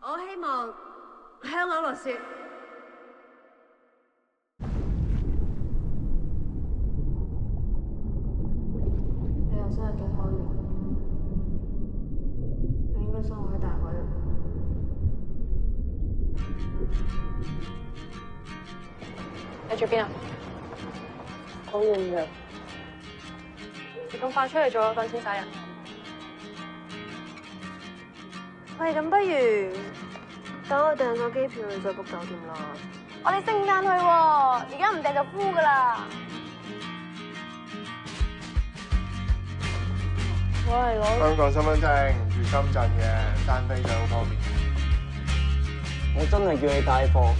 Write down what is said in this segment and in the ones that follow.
我希望香港落雪。你又真係幾可憐，你應該生活喺大海度。你住邊啊？好遠嘅。你咁快出嚟做咗當先生人？喂，咁不如等我訂咗機票，你再 book 酒店啦。我哋聖誕去喎，而家唔訂就枯噶啦。我係攞香港身份證，住深圳嘅，單飛就好方便。我真係叫你帶貨，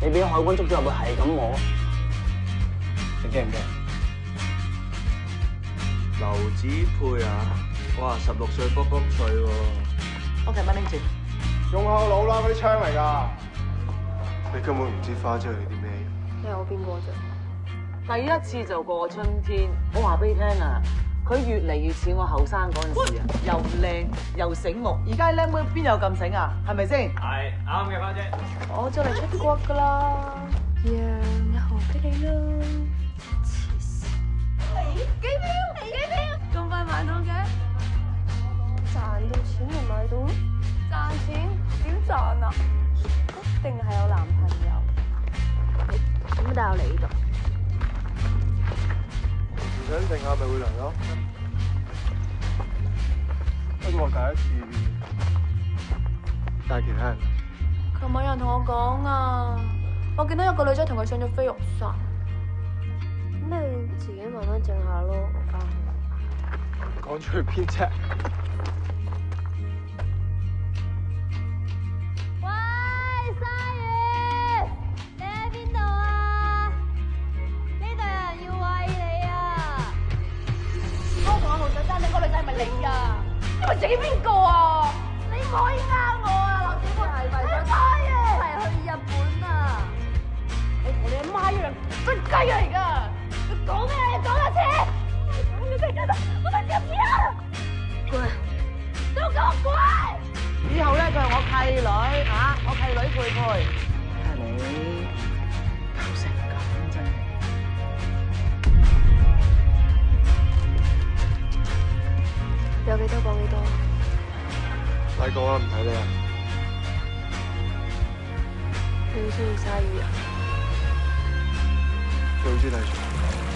你俾海軍捉咗入去係咁摸，你驚唔驚？劉子佩啊，哇，16歲卜卜脆喎。OK，蚊拎住。用後腦啦，嗰啲槍嚟㗎。你根本唔知花姐係啲咩人。你係我邊個啫？第一次就過春天，我話俾你聽啊，佢越嚟越似我後生嗰陣時啊，又靚又醒目。而家靚妹邊有咁醒啊？係咪先？係啱嘅，花姐。我就嚟出國㗎啦，讓一號俾你啦。黐線！機票，咁快買到嘅？賺到錢就買到，賺錢點賺啊？一定係有男朋友。你點帶我嚟呢度？唔想定下咪會嚟咯。不過第一次帶其他人。琴晚有人同我講啊，我見到有個女仔同佢上咗飛玉山。咁你自己慢慢靜下咯，我翻去。講出去邊啫？喂，鯊魚，你喺邊度啊？呢度有人要餵你啊！我同阿龍仔爭緊個女仔係咪你啊？你咪自己邊個啊？你唔可以呃我啊，劉子佩！你鯊魚係去日本啊！你同你阿媽一樣真雞嚟㗎！你講咩？你講多次！我真係我真係唔要！乖，都講乖！以後咧佢係我契女嚇，我契女佩佩。睇下你搞成咁真係。有幾多講幾多。大個啊，唔睇你啊！你好中意鯊魚啊？最好知睇住。